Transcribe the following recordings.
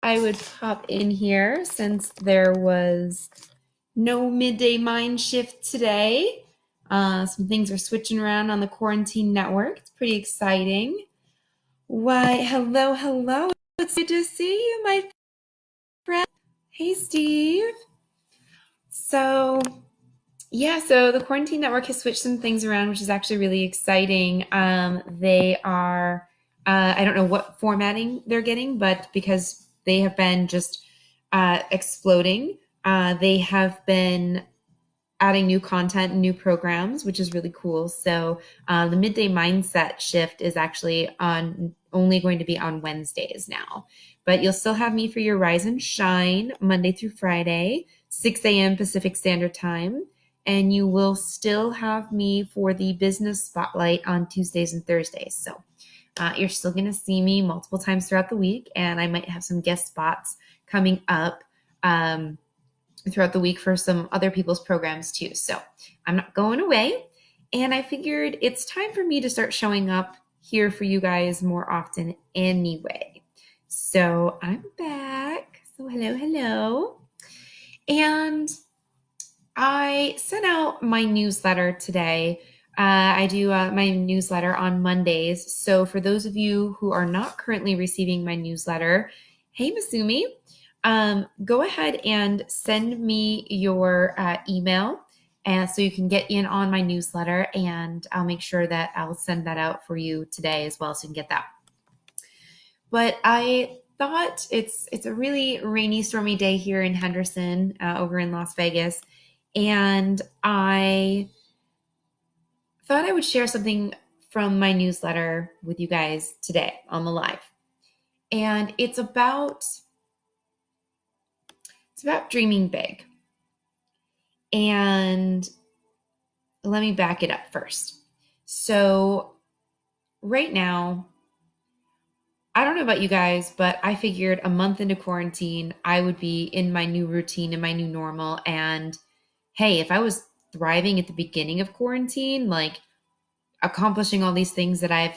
I would pop in here since there was no midday mind shift today. Some things are switching around on the quarantine network. It's pretty exciting. Why, hello, hello. It's good to see you, my friend. Hey, Steve. So, so the quarantine network has switched some things around, which is actually really exciting. They are, I don't know what formatting they're getting, but because they have been just exploding, they have been adding new content and new programs, which is really cool. So the midday mindset shift is actually on only going to be on Wednesdays now, but you'll still have me for your rise and shine Monday through Friday, 6 a.m. Pacific Standard Time. And you will still have me for the business spotlight on Tuesdays and Thursdays. So you're still going to see me multiple times throughout the week, and I might have some guest spots coming up throughout the week for some other people's programs too. So I'm not going away. And I figured it's time for me to start showing up here for you guys more often anyway. So I'm back. So hello, hello. And I sent out my newsletter today. I do my newsletter on Mondays. So for those of you who are not currently receiving my newsletter, hey, Masumi, go ahead and send me your email, and so you can get in on my newsletter, and I'll make sure that I'll send that out for you today as well, so you can get that. But I thought it's a really rainy, stormy day here in Henderson, over in Las Vegas, and I thought I would share something from my newsletter with you guys today on the live. And it's about dreaming big. And let me back it up first. So right now, I don't know about you guys, but I figured a month into quarantine, I would be in my new routine and my new normal. And hey, if I was thriving at the beginning of quarantine, like accomplishing all these things that I've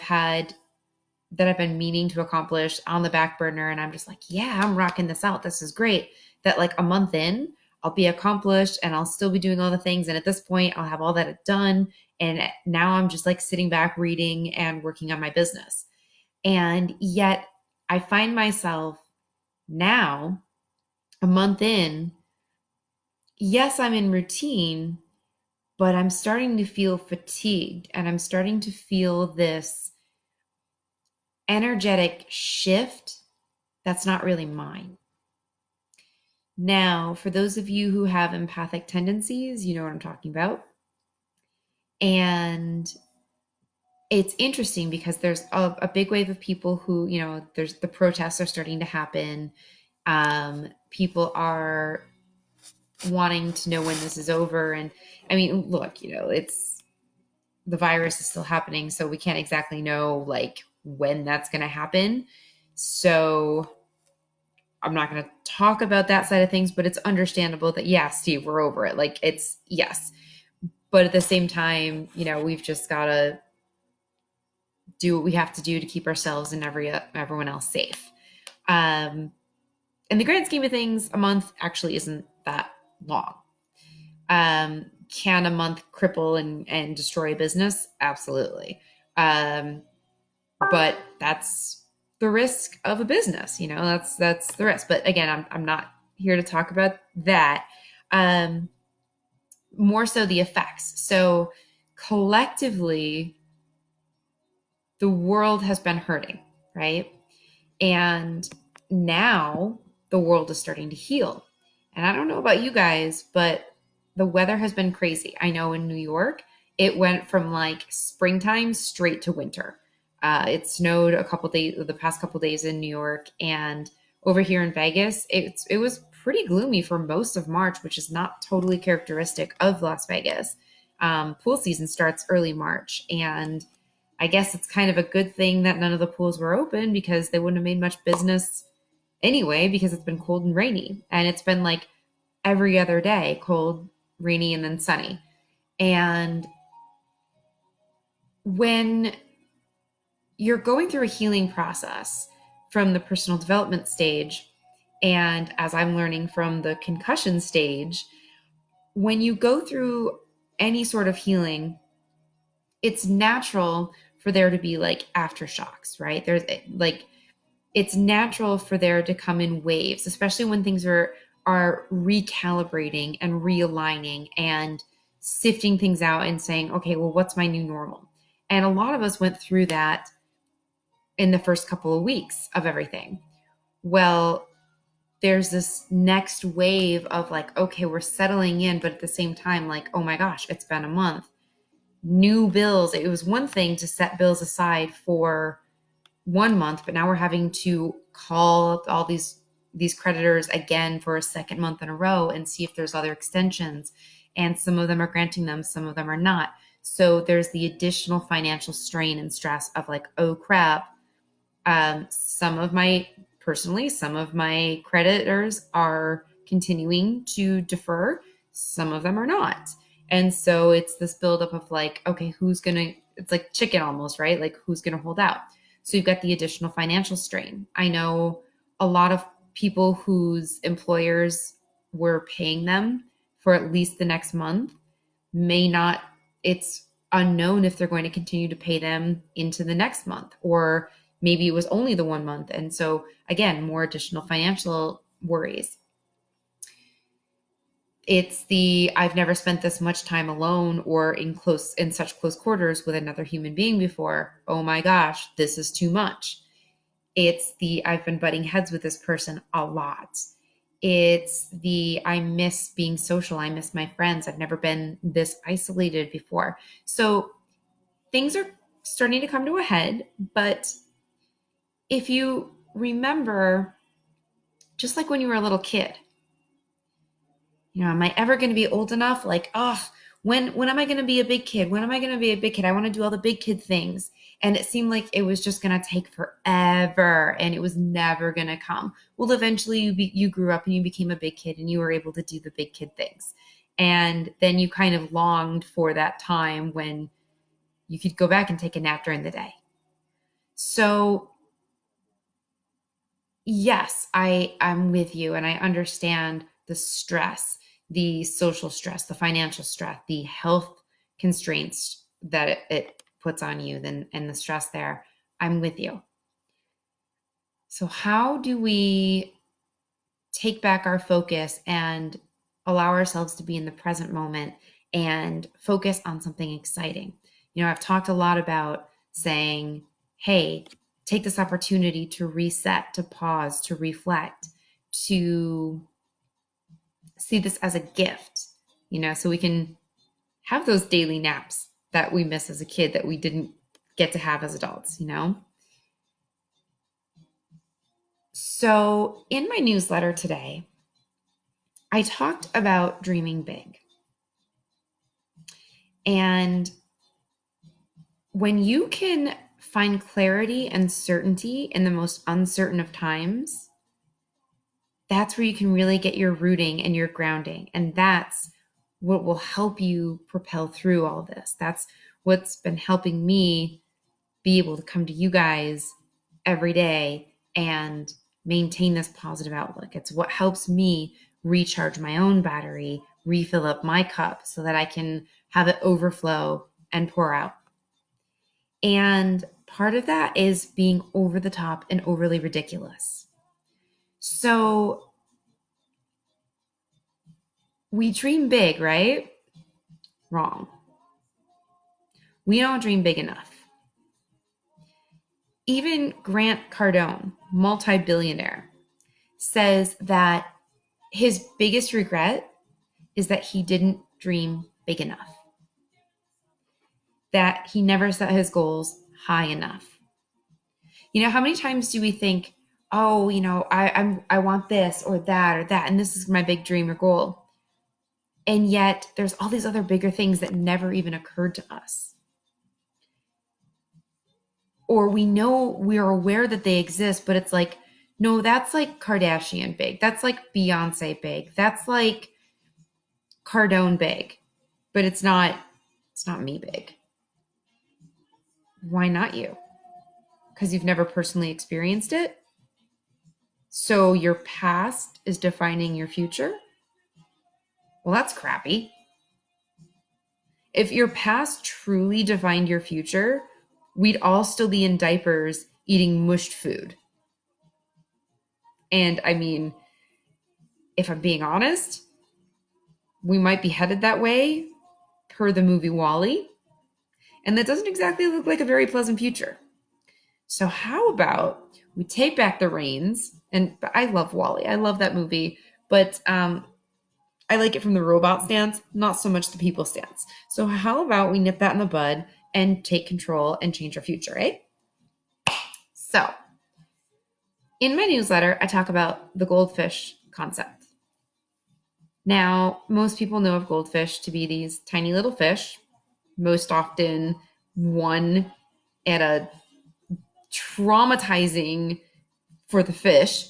been meaning to accomplish on the back burner, and I'm just like, yeah, I'm rocking this out. This is great. That like a month in, I'll be accomplished and I'll still be doing all the things. And at this point, I'll have all that done. And now I'm just like sitting back, reading and working on my business. And yet I find myself now, a month in, yes, I'm in routine, but I'm starting to feel fatigued, and I'm starting to feel this energetic shift that's not really mine. Now, for those of you who have empathic tendencies, you know what I'm talking about. And it's interesting because there's a big wave of people who, there's the protests are starting to happen. People are wanting to know when this is over. And I mean, look, it's the virus is still happening, so we can't exactly know like when that's going to happen. So I'm not going to talk about that side of things, but it's understandable that, yeah, Steve, we're over it. Like it's, yes. But at the same time, we've just got to do what we have to do to keep ourselves and everyone else safe. In the grand scheme of things, a month actually isn't that long. Can a month cripple and destroy a business? Absolutely. But that's the risk of a business, that's the risk. But again, I'm not here to talk about that. More so the effects. So collectively, the world has been hurting, right? And now the world is starting to heal. And I don't know about you guys, but the weather has been crazy. I know in New York, it went from like springtime straight to winter. It snowed the past couple days in New York, and over here in Vegas, it was pretty gloomy for most of March, which is not totally characteristic of Las Vegas. Pool season starts early March, and I guess it's kind of a good thing that none of the pools were open, because they wouldn't have made much business anyway, because it's been cold and rainy, and it's been like every other day, cold, rainy, and then sunny. And when you're going through a healing process from the personal development stage, And as I'm learning from the concussion stage, when you go through any sort of healing, it's natural for there to be like aftershocks, right? There's like, it's natural for there to come in waves, especially when things are recalibrating and realigning and sifting things out and saying, okay, well, what's my new normal? And a lot of us went through that in the first couple of weeks of everything. Well, there's this next wave of like, okay, we're settling in, but at the same time, like, oh my gosh, it's been a month. New bills. It was one thing to set bills aside for 1 month, but now we're having to call up all these creditors again for a second month in a row and see if there's other extensions. And some of them are granting them, some of them are not. So there's the additional financial strain and stress of like, oh crap. Some of my creditors are continuing to defer. Some of them are not. And so it's this buildup of like, okay, it's like chicken almost, right? Like who's going to hold out? So you've got the additional financial strain. I know a lot of people whose employers were paying them for at least the next month may not, it's unknown if they're going to continue to pay them into the next month, or maybe it was only the 1 month. And so again, more additional financial worries. It's the, I've never spent this much time alone or in such close quarters with another human being before. Oh my gosh, this is too much. It's the, I've been butting heads with this person a lot. It's the, I miss being social. I miss my friends. I've never been this isolated before. So things are starting to come to a head. But if you remember, just like when you were a little kid, am I ever going to be old enough? Like, when am I going to be a big kid? When am I going to be a big kid? I want to do all the big kid things. And it seemed like it was just going to take forever and it was never going to come. Well, eventually you grew up and you became a big kid and you were able to do the big kid things. And then you kind of longed for that time when you could go back and take a nap during the day. So yes, I'm with you and I understand the stress, the social stress, the financial stress, the health constraints that it puts on you and the stress there. I'm with you. So how do we take back our focus and allow ourselves to be in the present moment and focus on something exciting? I've talked a lot about saying, hey, take this opportunity to reset, to pause, to reflect, to see this as a gift, so we can have those daily naps that we miss as a kid that we didn't get to have as adults, So in my newsletter today, I talked about dreaming big. And when you can find clarity and certainty in the most uncertain of times, that's where you can really get your rooting and your grounding. And that's what will help you propel through all this. That's what's been helping me be able to come to you guys every day and maintain this positive outlook. It's what helps me recharge my own battery, refill up my cup so that I can have it overflow and pour out. And part of that is being over the top and overly ridiculous. So we dream big, right? Wrong. We don't dream big enough. Even Grant Cardone, multi-billionaire, says that his biggest regret is that he didn't dream big enough, that he never set his goals high enough. How many times do we think, oh, I want this or that, and this is my big dream or goal. And yet there's all these other bigger things that never even occurred to us. Or we are aware that they exist, but it's like, no, that's like Kardashian big. That's like Beyonce big. That's like Cardone big, but it's not me big. Why not you? Because you've never personally experienced it? So your past is defining your future? Well, that's crappy. If your past truly defined your future, we'd all still be in diapers eating mushed food. And I mean, if I'm being honest, we might be headed that way per the movie WALL-E. And that doesn't exactly look like a very pleasant future. So how about we take back the reins? And I love WALL-E. I love that movie. But I like it from the robot stance, not so much the people stance. So how about we nip that in the bud and take control and change our future, right? So in my newsletter, I talk about the goldfish concept. Now, most people know of goldfish to be these tiny little fish, most often one at a traumatizing for the fish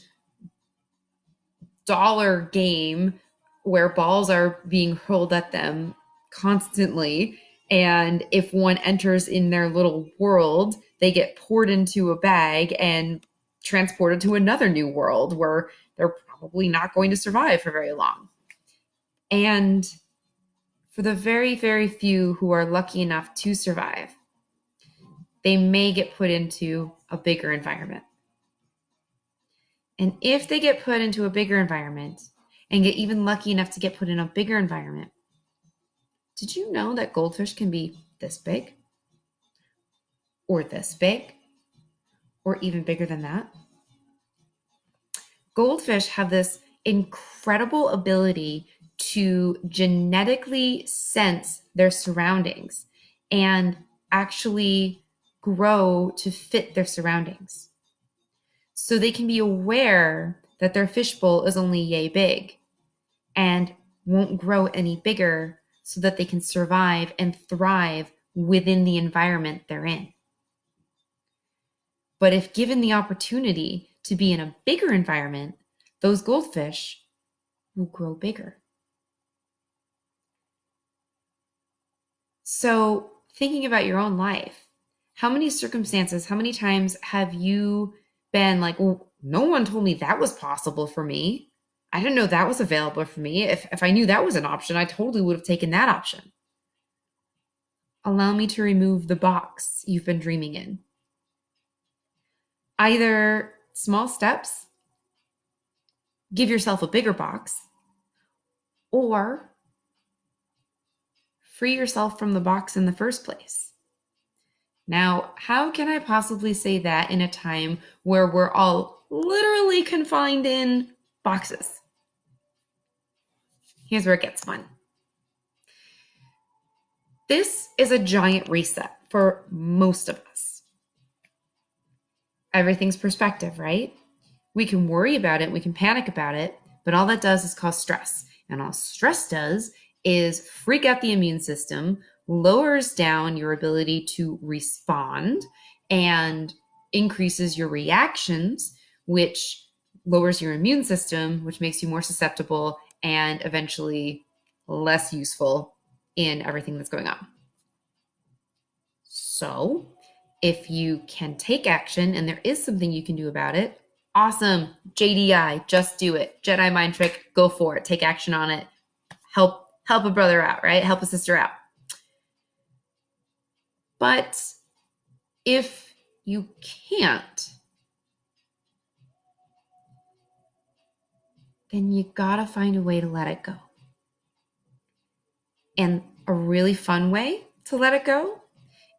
dollar game where balls are being hurled at them constantly. And if one enters in their little world, they get poured into a bag and transported to another new world where they're probably not going to survive for very long. And for the very, very few who are lucky enough to survive, they may get put into a bigger environment. And if they get put into a bigger environment and get even lucky enough to get put in a bigger environment, did you know that goldfish can be this big? Or this big? Or even bigger than that? Goldfish have this incredible ability to genetically sense their surroundings and actually grow to fit their surroundings. So they can be aware that their fishbowl is only yay big and won't grow any bigger so that they can survive and thrive within the environment they're in. But if given the opportunity to be in a bigger environment, those goldfish will grow bigger. So thinking about your own life, how many circumstances, how many times have you been like, well, no one told me that was possible for me. I didn't know that was available for me. If I knew that was an option, I totally would have taken that option. Allow me to remove the box you've been dreaming in. Either small steps, give yourself a bigger box, or free yourself from the box in the first place. Now, how can I possibly say that in a time where we're all literally confined in boxes? Here's where it gets fun. This is a giant reset for most of us. Everything's perspective, right? We can worry about it, we can panic about it, but all that does is cause stress. And all stress does is freak out the immune system, lowers down your ability to respond, and increases your reactions, which lowers your immune system, which makes you more susceptible and eventually less useful in everything that's going on. So if you can take action and there is something you can do about it, awesome. JDI, just do it. Jedi mind trick, go for it. Take action on it. Help a brother out, right? Help a sister out. But if you can't, then you gotta find a way to let it go. And a really fun way to let it go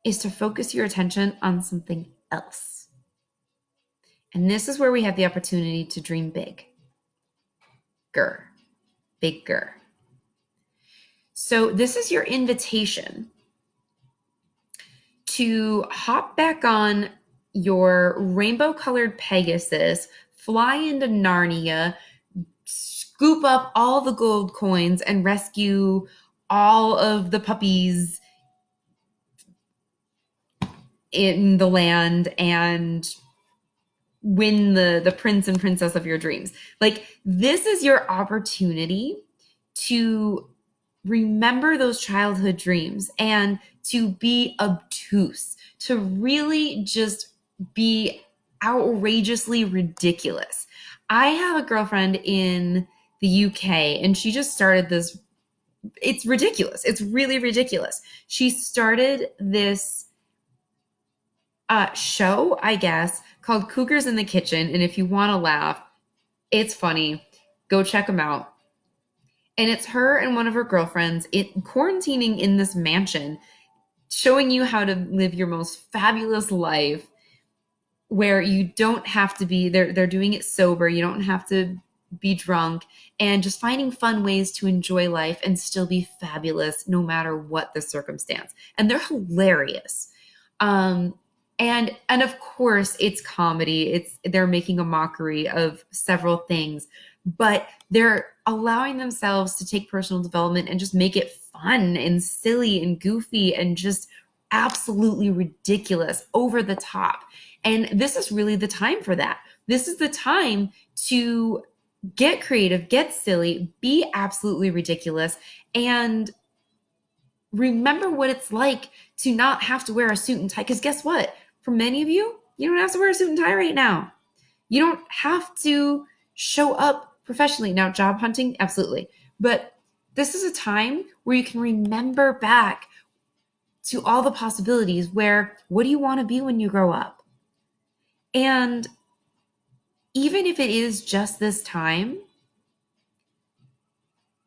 is to focus your attention on something else. And this is where we have the opportunity to dream big. Bigger. So this is your invitation to hop back on your rainbow-colored Pegasus, fly into Narnia, scoop up all the gold coins, and rescue all of the puppies in the land and win the prince and princess of your dreams. Like, this is your opportunity to remember those childhood dreams and to be obtuse, to really just be outrageously ridiculous. I have a girlfriend in the UK and she just started this. It's ridiculous. It's really ridiculous. She started this show, I guess, called Cukors in the Kitchen. And if you want to laugh, it's funny. Go check them out. And it's her and one of her girlfriends quarantining in this mansion, showing you how to live your most fabulous life where you don't have to be they're doing it sober. You don't have to be drunk, and just finding fun ways to enjoy life and still be fabulous no matter what the circumstance. And they're hilarious. And of course it's comedy. They're making a mockery of several things, but they're allowing themselves to take personal development and just make it fun and silly and goofy and just absolutely ridiculous, over the top. And this is really the time for that. This is the time to get creative, get silly, be absolutely ridiculous, and remember what it's like to not have to wear a suit and tie. Because guess what? For many of you, you don't have to wear a suit and tie right now. You don't have to show up professionally. Now, job hunting, absolutely. But this is a time where you can remember back to all the possibilities where, what do you want to be when you grow up? And even if it is just this time,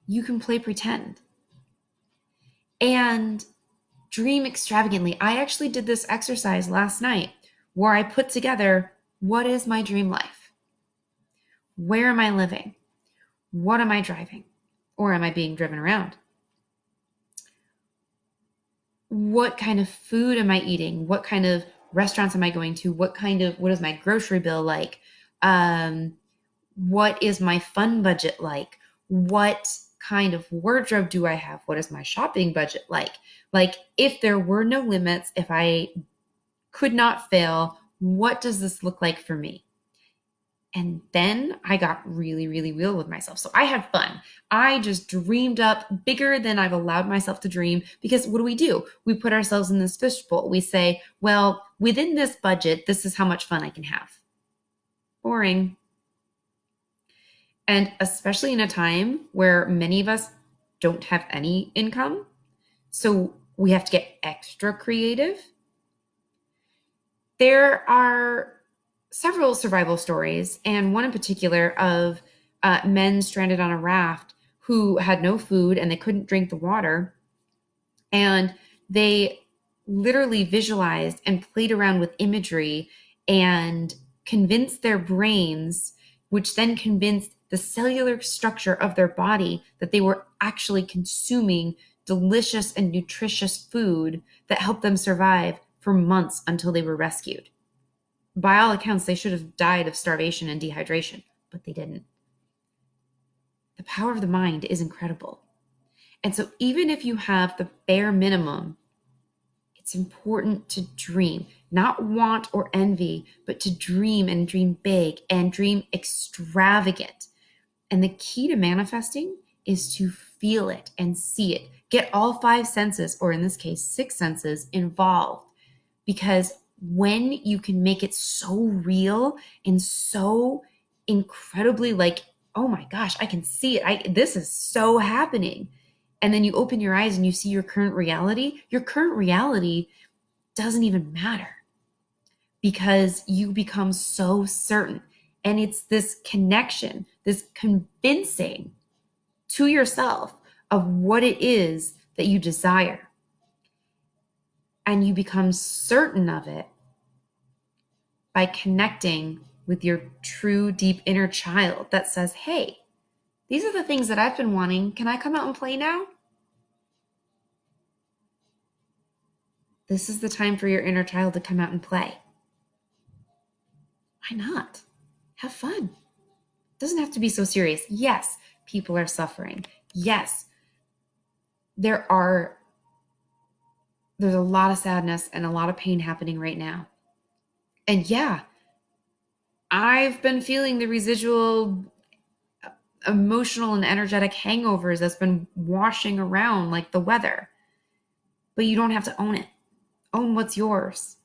you can play pretend and dream extravagantly. I actually did this exercise last night where I put together, what is my dream life? Where am I living? What am I driving? Or am I being driven around? What kind of food am I eating? What kind of restaurants am I going to? What is my grocery bill like? What is my fun budget like? What kind of wardrobe do I have? What is my shopping budget like? Like, if there were no limits, if I could not fail, what does this look like for me? And then I got really, really real with myself. So I had fun. I just dreamed up bigger than I've allowed myself to dream, because what do? We put ourselves in this fishbowl. We say, well, within this budget, this is how much fun I can have. Boring. And especially in a time where many of us don't have any income, so we have to get extra creative. There are several survival stories, and one in particular of men stranded on a raft who had no food and they couldn't drink the water. And they literally visualized and played around with imagery and convinced their brains, which then convinced the cellular structure of their body, that they were actually consuming delicious and nutritious food that helped them survive for months until they were rescued. By all accounts, they should have died of starvation and dehydration, but they didn't. The power of the mind is incredible. And so even if you have the bare minimum, it's important to dream, not want or envy, but to dream, and dream big and dream extravagant. And the key to manifesting is to feel it and see it. Get all 5 senses, or in this case, 6 senses, involved. Because when you can make it so real and so incredibly like, oh my gosh, I can see it. This is so happening. And then you open your eyes and you see your current reality doesn't even matter, because you become so certain. And it's this connection, this convincing to yourself of what it is that you desire. And you become certain of it by connecting with your true, deep inner child that says, hey, these are the things that I've been wanting. Can I come out and play now? This is the time for your inner child to come out and play. Why not? Have fun. It doesn't have to be so serious. Yes, people are suffering. Yes, there's a lot of sadness and a lot of pain happening right now. And yeah, I've been feeling the residual emotional and energetic hangovers that's been washing around like the weather. But you don't have to own it. Own what's yours.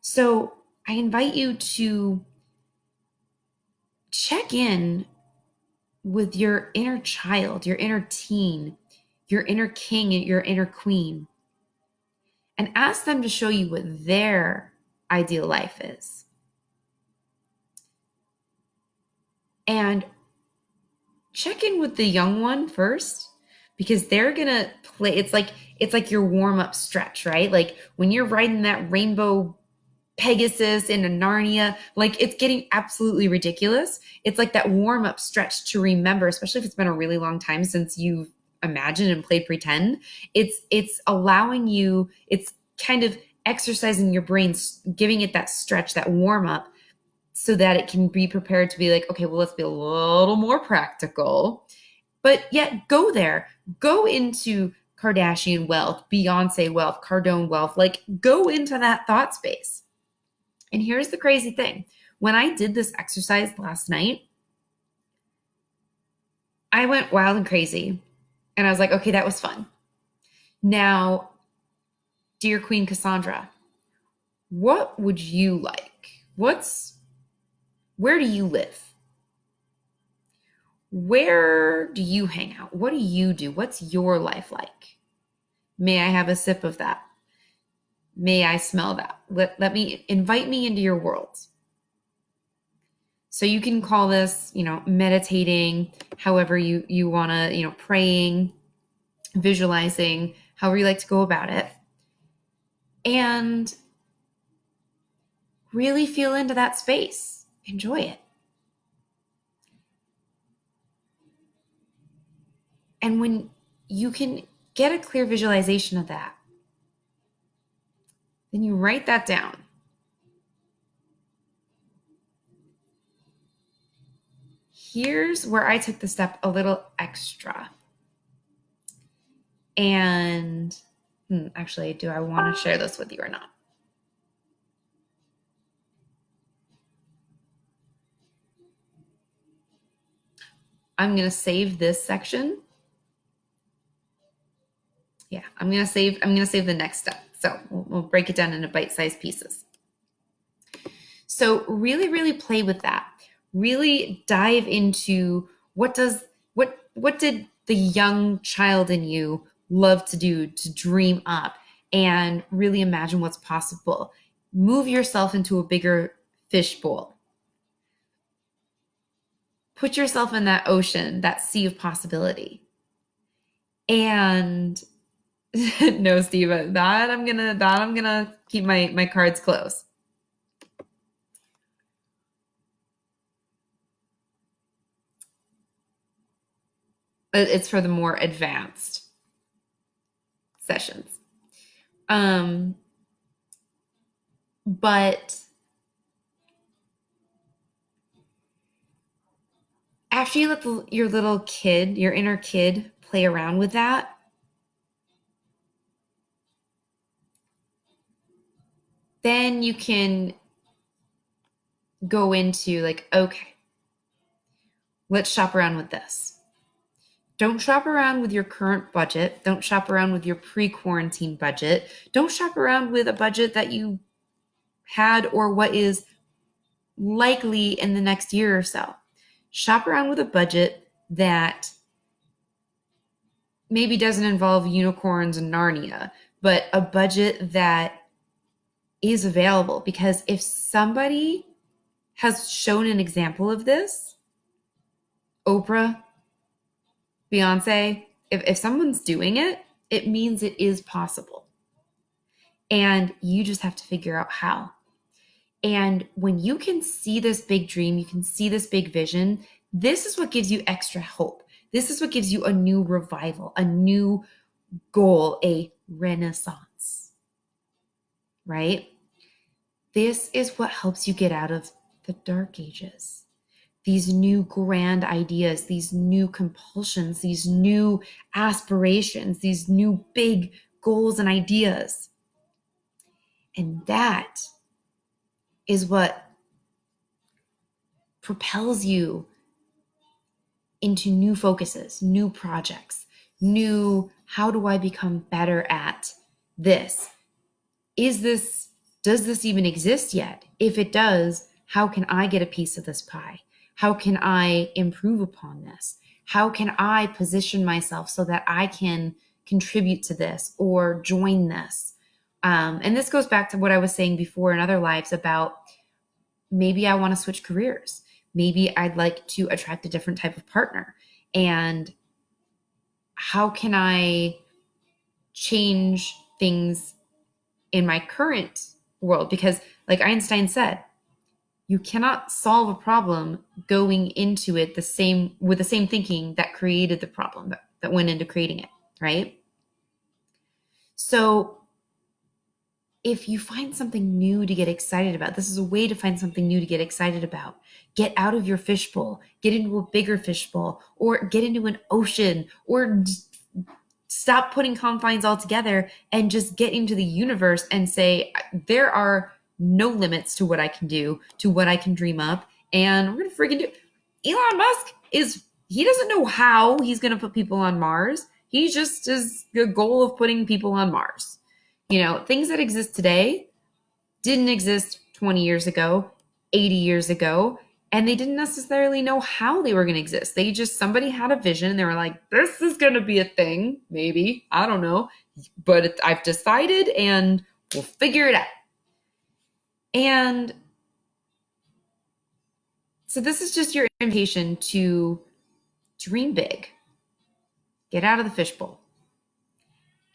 So I invite you to check in with your inner child, your inner teen, your inner king, and your inner queen, and ask them to show you what their ideal life is. And check in with the young one first, because they're gonna play. It's like your warm-up stretch, right? Like when you're riding that rainbow Pegasus into Narnia, like it's getting absolutely ridiculous. It's like that warm-up stretch to remember, especially if it's been a really long time since you've imagined and played pretend. It's allowing you, it's kind of exercising your brain, giving it that stretch, that warm-up, so that it can be prepared to be like, okay, well, let's be a little more practical. But yet go there. Go into Kardashian wealth, Beyonce wealth, Cardone wealth. Like go into that thought space. And here's the crazy thing. When I did this exercise last night, I went wild and crazy. And I was like, okay, that was fun. Now, dear Queen Cassandra, what would you like? Where do you live? Where do you hang out? What do you do? What's your life like? May I have a sip of that? May I smell that? Let me invite me into your world. So you can call this, meditating, however you want to, praying, visualizing, however you like to go about it. And really feel into that space. Enjoy it. And when you can get a clear visualization of that, then you write that down. Here's where I took the step a little extra. And actually, do I want to share this with you or not? I'm going to save this section. Yeah, I'm going to save the next step. So we'll break it down into bite-sized pieces. So really, really play with that. Really dive into what did the young child in you love to do, to dream up, and really imagine what's possible. Move yourself into a bigger fishbowl. Put yourself in that ocean, that sea of possibility. And no, Steve, that I'm gonna keep my cards close. It's for the more advanced sessions. But after you let your little kid, your inner kid, play around with that, then you can go into like, okay, let's shop around with this. Don't shop around with your current budget. Don't shop around with your pre-quarantine budget. Don't shop around with a budget that you had or what is likely in the next year or so. Shop around with a budget that maybe doesn't involve unicorns and Narnia, but a budget that is available. Because if somebody has shown an example of this, Oprah, Beyonce, if someone's doing it, it means it is possible. And you just have to figure out how. And when you can see this big dream, you can see this big vision, this is what gives you extra hope. This is what gives you a new revival, a new goal, a renaissance, right? This is what helps you get out of the dark ages. These new grand ideas, these new compulsions, these new aspirations, these new big goals and ideas. And that is what propels you into new focuses, new projects, new, how do I become better at this? Does this even exist yet? If it does, how can I get a piece of this pie? How can I improve upon this? How can I position myself so that I can contribute to this or join this? And this goes back to what I was saying before in other lives about maybe I want to switch careers. Maybe I'd like to attract a different type of partner. And how can I change things in my current world? Because like Einstein said, you cannot solve a problem going into it with the same thinking that created the problem that went into creating it, right? So if you find something new to get excited about, this is a way to find something new to get excited about. Get out of your fishbowl, get into a bigger fishbowl, or get into an ocean, or stop putting confines altogether and just get into the universe and say, there are no limits to what I can do, to what I can dream up. And we're going to freaking do. Elon Musk he doesn't know how he's going to put people on Mars. He just is the goal of putting people on Mars. Things that exist today didn't exist 20 years ago, 80 years ago, and they didn't necessarily know how they were going to exist. Somebody had a vision and they were like, this is going to be a thing, maybe, I don't know, but I've decided and we'll figure it out. And so this is just your invitation to dream big, get out of the fishbowl,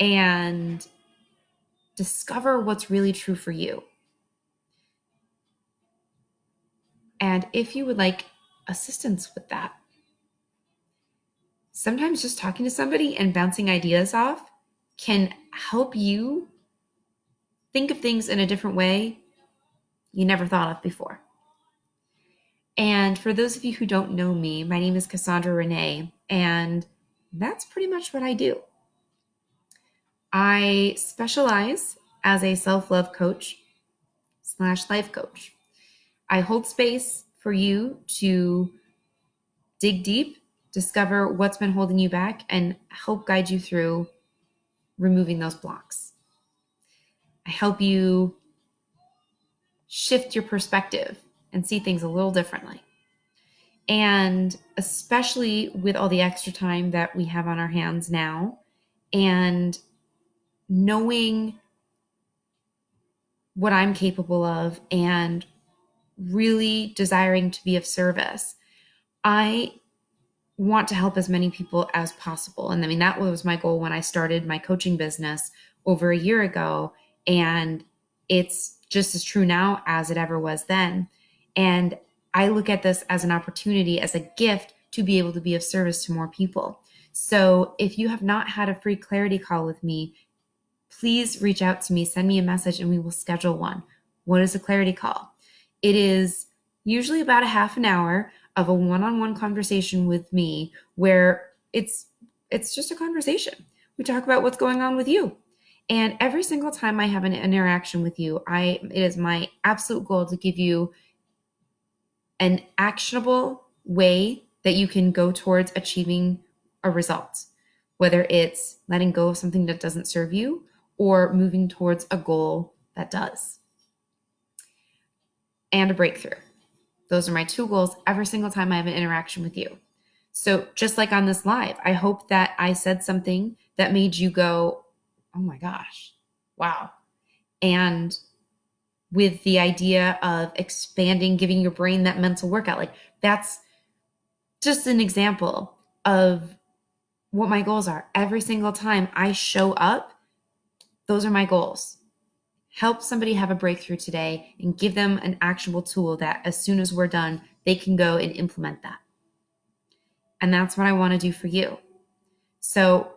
and discover what's really true for you. And if you would like assistance with that, sometimes just talking to somebody and bouncing ideas off can help you think of things in a different way you never thought of before. And for those of you who don't know me, my name is Cassandra Renee, and that's pretty much what I do. I specialize as a self-love coach / life coach. I hold space for you to dig deep, discover what's been holding you back, and help guide you through removing those blocks. I help you shift your perspective and see things a little differently. And especially with all the extra time that we have on our hands now, and knowing what I'm capable of and really desiring to be of service, I want to help as many people as possible. And I mean, that was my goal when I started my coaching business over a year ago. And it's just as true now as it ever was then. And I look at this as an opportunity, as a gift to be able to be of service to more people. So if you have not had a free clarity call with me, please reach out to me, send me a message, and we will schedule one. What is a clarity call? It is usually about a half an hour of a one-on-one conversation with me where it's just a conversation. We talk about what's going on with you. And every single time I have an interaction with you, it is my absolute goal to give you an actionable way that you can go towards achieving a result, whether it's letting go of something that doesn't serve you or moving towards a goal that does. And a breakthrough. Those are my two goals every single time I have an interaction with you. So just like on this live, I hope that I said something that made you go, oh my gosh, wow. And with the idea of expanding, giving your brain that mental workout, like that's just an example of what my goals are. Every single time I show up, those are my goals. Help somebody have a breakthrough today and give them an actionable tool that as soon as we're done, they can go and implement that. And that's what I want to do for you. So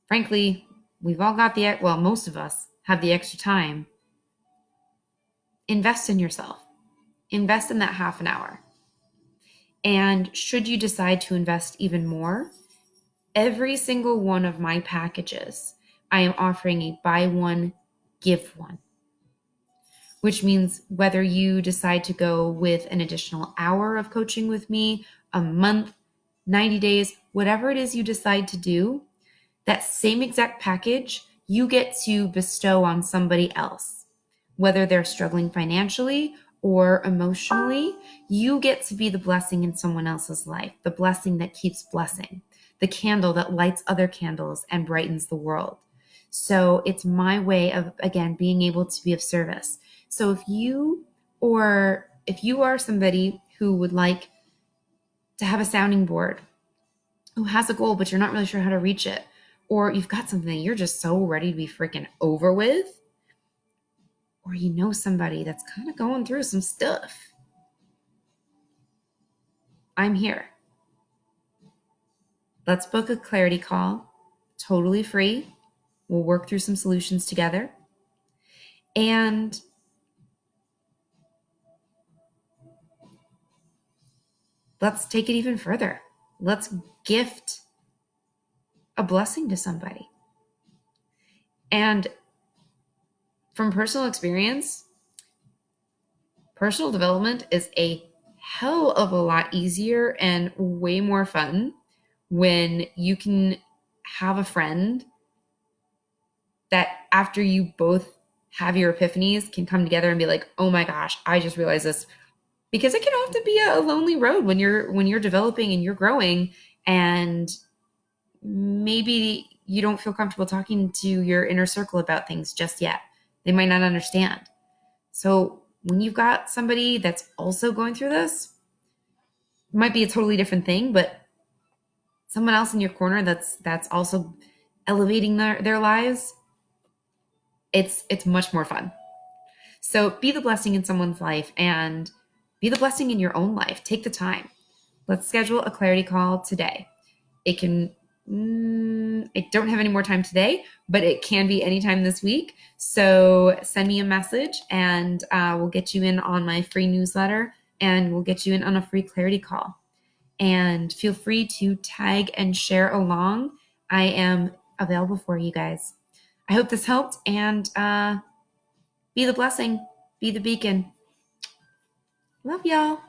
frankly, we've all got most of us have the extra time. Invest in yourself. Invest in that half an hour. And should you decide to invest even more, every single one of my packages, I am offering a buy one, give one, which means whether you decide to go with an additional hour of coaching with me, a month, 90 days, whatever it is you decide to do, that same exact package you get to bestow on somebody else, whether they're struggling financially or emotionally, you get to be the blessing in someone else's life, the blessing that keeps blessing, the candle that lights other candles and brightens the world. So it's my way of, again, being able to be of service. So if you are somebody who would like to have a sounding board, who has a goal, but you're not really sure how to reach it, or you've got something that you're just so ready to be freaking over with, or you know somebody that's kind of going through some stuff, I'm here. Let's book a clarity call, totally free. We'll work through some solutions together. And let's take it even further. Let's gift a blessing to somebody. And from personal experience, personal development is a hell of a lot easier and way more fun when you can have a friend that after you both have your epiphanies can come together and be like, oh my gosh, I just realized this. Because it can often be a lonely road when you're developing and you're growing, and maybe you don't feel comfortable talking to your inner circle about things just yet. They might not understand. So when you've got somebody that's also going through this, it might be a totally different thing, but someone else in your corner that's also elevating their lives, it's much more fun. So be the blessing in someone's life and be the blessing in your own life. Take the time. Let's schedule a clarity call today. It can, I don't have any more time today, but it can be anytime this week. So send me a message and we'll get you in on my free newsletter, and we'll get you in on a free clarity call. And feel free to tag and share along. I am available for you guys. I hope this helped, and be the blessing, be the beacon. Love y'all.